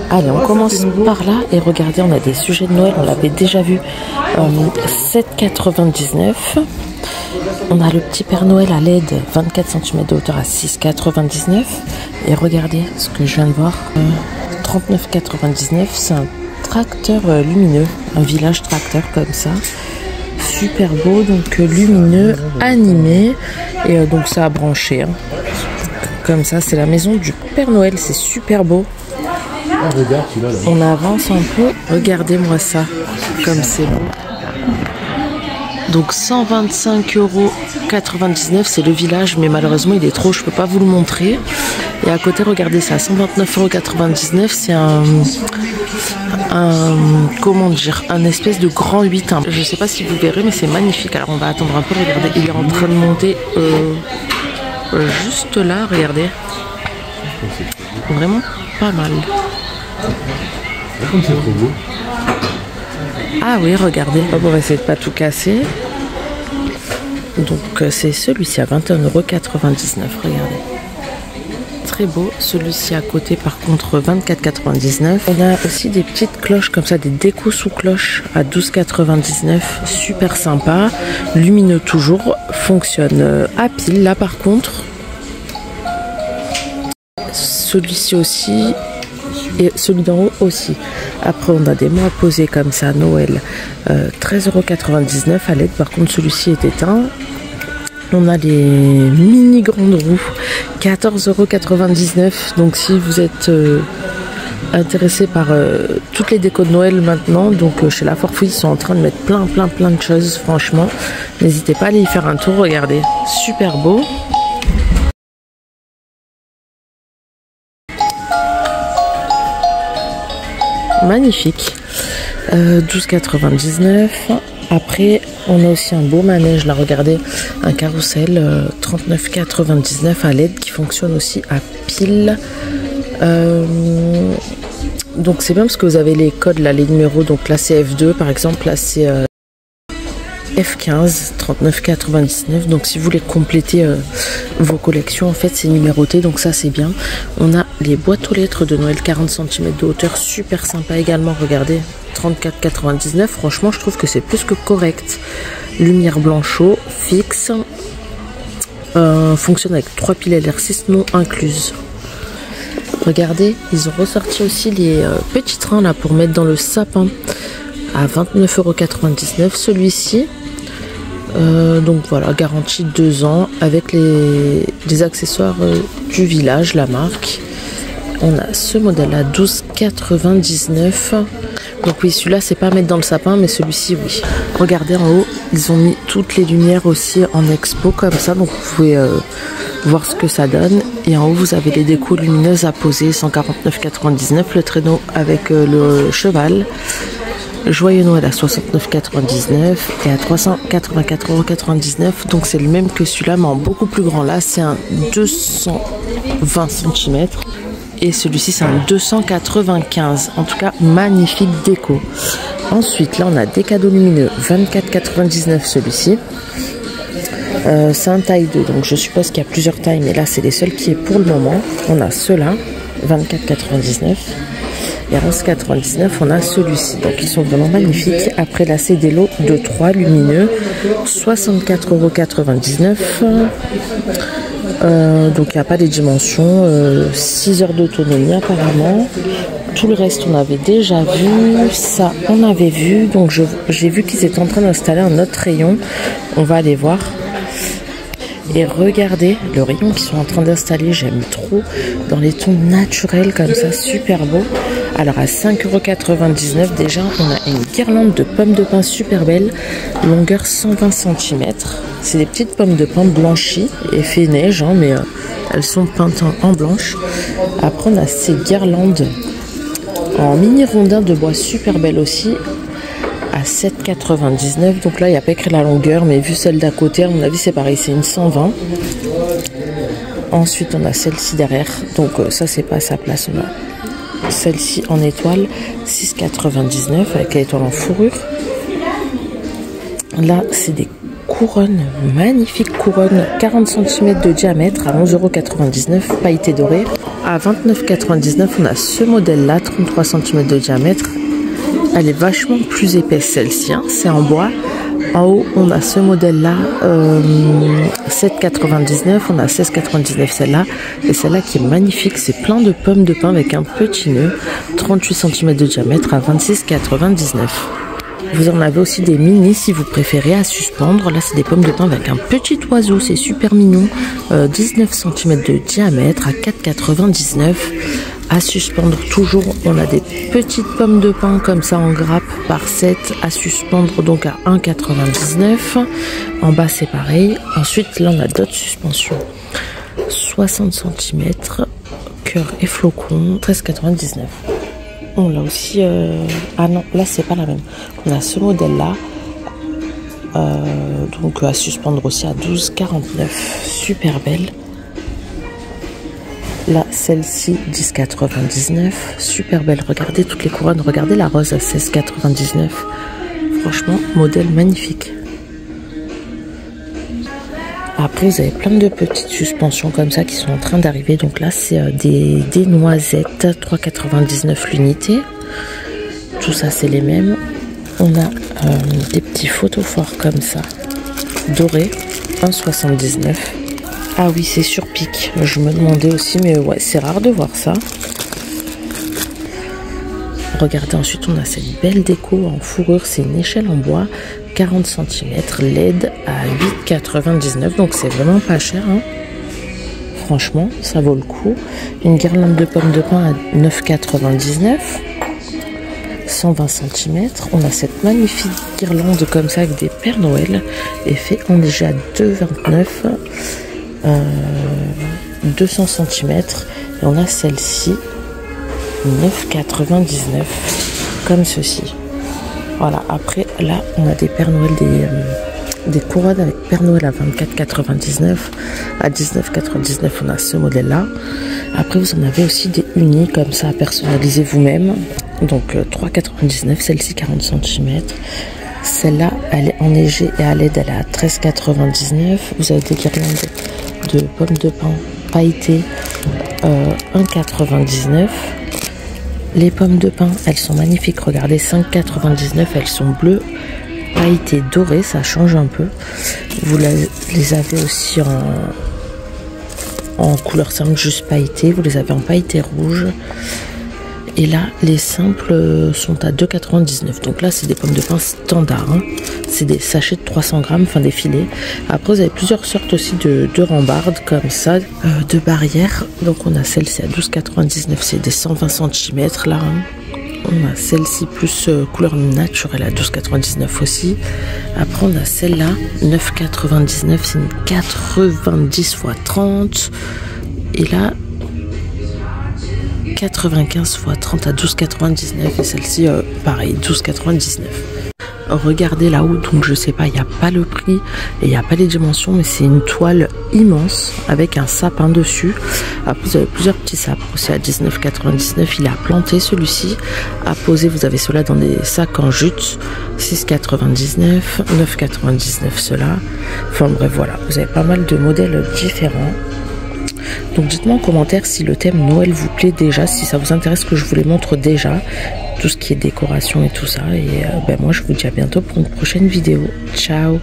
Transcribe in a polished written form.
Allez, on commence par là et regardez, on a des sujets de Noël, on l'avait déjà vu. 7,99. On a le petit Père Noël à LED 24 cm de hauteur à 6,99. Et regardez ce que je viens de voir. 39,99. C'est un tracteur lumineux, un village tracteur comme ça. Super beau, donc lumineux, animé. Et donc ça a branché. Hein. Comme ça, c'est la maison du Père Noël, c'est super beau. On avance un peu, regardez-moi ça, comme c'est beau. Donc 125,99 €, c'est le village, mais malheureusement il est trop, je peux pas vous le montrer. Et à côté, regardez ça, 129,99 €, c'est comment dire, un espèce de grand 8. Hein. Je sais pas si vous verrez, mais c'est magnifique. Alors on va attendre un peu, regardez, il est en train de monter juste là, regardez. Vraiment pas mal. Ah oui, regardez. On va essayer de pas tout casser. Donc c'est celui-ci à 21,99 €. Regardez. Très beau. Celui-ci à côté, par contre, 24,99 €. On a aussi des petites cloches comme ça, des décos sous cloches à 12,99 €. Super sympa. Lumineux toujours. Fonctionne à pile. Là, par contre, celui-ci aussi. Et celui d'en haut aussi. Après, on a des mots à poser comme ça, Noël, 13,99 € à LED. Par contre, celui-ci est éteint. On a les mini grandes roues, 14,99 €. Donc, si vous êtes intéressé par toutes les décos de Noël maintenant, donc chez La Forfouille, ils sont en train de mettre plein de choses. Franchement, n'hésitez pas à aller y faire un tour. Regardez, super beau. Magnifique. 12,99 €. Après, on a aussi un beau manège, là, regardez, un carrousel, 39,99 € à LED qui fonctionne aussi à pile. Donc c'est bien parce que vous avez les codes, là, les numéros, donc là c'est F2 par exemple, là c'est F15, 39,99 €. Donc si vous voulez compléter vos collections, en fait c'est numéroté, donc ça c'est bien. On a les boîtes aux lettres de Noël, 40 cm de hauteur, super sympa également, regardez, 34,99 €. Franchement je trouve que c'est plus que correct. Lumière blanchot, fixe, fonctionne avec 3 piles LR6 non incluses. Regardez, ils ont ressorti aussi les petits trains là pour mettre dans le sapin à 29,99 € celui-ci. Donc voilà, garantie 2 ans avec les accessoires du village, la marque. On a ce modèle à 12,99 €. Donc oui, celui-là c'est pas à mettre dans le sapin, mais celui-ci oui. Regardez en haut, ils ont mis toutes les lumières aussi en expo comme ça, donc vous pouvez voir ce que ça donne. Et en haut vous avez les décos lumineuses à poser, 149,99 €. Le traîneau avec le cheval. Joyeux Noël à 69,99 € et à 384,99 €. Donc c'est le même que celui-là, mais en beaucoup plus grand. Là, c'est un 220 cm et celui-ci, c'est un 295. En tout cas, magnifique déco. Ensuite, là, on a des cadeaux lumineux, 24,99 € celui-ci. C'est un taille 2, donc je suppose qu'il y a plusieurs tailles, mais là, c'est les seuls qui est pour le moment. On a ceux-là, 24,99 €. Et à 11,99 €, on a celui-ci. Donc, ils sont vraiment magnifiques. Après, là, c'est des lots de 3 lumineux. 64,99 €. Donc, il n'y a pas les dimensions. 6 heures d'autonomie, apparemment. Tout le reste, on avait déjà vu. Ça, on avait vu. Donc, j'ai vu qu'ils étaient en train d'installer un autre rayon. On va aller voir. Et regardez le rayon qu'ils sont en train d'installer, j'aime trop, dans les tons naturels comme ça, super beau. Alors à 5,99 € déjà, on a une guirlande de pommes de pin super belle, longueur 120 cm. C'est des petites pommes de pin blanchies, effet neige, hein, mais elles sont peintes en blanche. Après on a ces guirlandes en mini rondin de bois super belle aussi, à 7,99 €. Donc là il n'y a pas écrit la longueur, mais vu celle d'à côté, à mon avis c'est pareil, c'est une 120. Ensuite on a celle-ci derrière, donc ça c'est pas à sa place. On a celle-ci en étoile, 6,99 € avec l'étoile en fourrure. Là c'est des couronnes, magnifiques couronnes, 40 cm de diamètre à 11,99 €, pailleté dorée. À 29,99 on a ce modèle là, 33 cm de diamètre. Elle est vachement plus épaisse celle-ci, hein. C'est en bois. En haut on a ce modèle là, 7,99, on a 16,99 celle-là. Et celle-là qui est magnifique, c'est plein de pommes de pin avec un petit nœud, 38 cm de diamètre à 26,99. Vous en avez aussi des mini si vous préférez à suspendre. Là c'est des pommes de pin avec un petit oiseau, c'est super mignon, 19 cm de diamètre à 4,99. À suspendre toujours, on a des petites pommes de pin comme ça en grappe par 7 à suspendre, donc à 1,99. En bas c'est pareil. Ensuite là on a d'autres suspensions, 60 cm, cœur et flocon, 13,99. On l'a aussi, ah non, là c'est pas la même. On a ce modèle là, donc à suspendre aussi à 12,49. Super belle. Là, celle-ci, 10,99. Super belle. Regardez toutes les couronnes. Regardez la rose à 16,99. Franchement, modèle magnifique. Après, vous avez plein de petites suspensions comme ça qui sont en train d'arriver. Donc là, c'est des noisettes. 3,99 l'unité. Tout ça, c'est les mêmes. On a des petits photophores comme ça. Dorés. 1,79. Ah oui, c'est sur pic. Je me demandais aussi, mais ouais, c'est rare de voir ça. Regardez, ensuite, on a cette belle déco en fourrure. C'est une échelle en bois, 40 cm, LED à 8,99. Donc, c'est vraiment pas cher, hein. Franchement, ça vaut le coup. Une guirlande de pommes de pin à 9,99. 120 cm. On a cette magnifique guirlande comme ça avec des Pères Noël. Effet enneigé à 2,29. 200 cm. Et on a celle-ci, 9,99. Comme ceci. Voilà. Après, là, on a des Pères Noël, des couronnes avec Père Noël à 24,99. À 19,99, on a ce modèle-là. Après, vous en avez aussi des unis comme ça à personnaliser vous-même. Donc 3,99. Celle-ci, 40 cm. Celle-là, elle est enneigée et à LED, elle est à 13,99. Vous avez des guirlandes de pommes de pin pailletées, 1,99. Les pommes de pin, elles sont magnifiques. Regardez, 5,99. Elles sont bleues, pailletées, dorées. Ça change un peu. Vous les avez aussi en couleur simple, juste pailletées. Vous les avez en pailleté rouge. Et là, les simples sont à 2,99. Donc là, c'est des pommes de pin standards, hein. C'est des sachets de 300 grammes, enfin des filets. Après, vous avez plusieurs sortes aussi de rambardes comme ça, de barrières. Donc on a celle-ci à 12,99. C'est des 120 cm là, hein. On a celle-ci plus couleur naturelle à 12,99 aussi. Après, on a celle-là, 9,99. C'est une 90 x 30. Et là, 95 x 30 à 12,99. Et celle-ci, pareil, 12,99. Regardez là-haut, donc je sais pas, il n'y a pas le prix et il n'y a pas les dimensions, mais c'est une toile immense avec un sapin dessus. Après, vous avez plusieurs petits sapins aussi à 19,99. Il est à planter celui-ci. À poser, vous avez ceux-là dans des sacs en jute, 6,99, 9,99 ceux-là. Enfin bref, voilà, vous avez pas mal de modèles différents. Donc dites-moi en commentaire si le thème Noël vous plaît déjà, si ça vous intéresse que je vous les montre déjà, tout ce qui est décoration et tout ça. Et moi je vous dis à bientôt pour une prochaine vidéo. Ciao!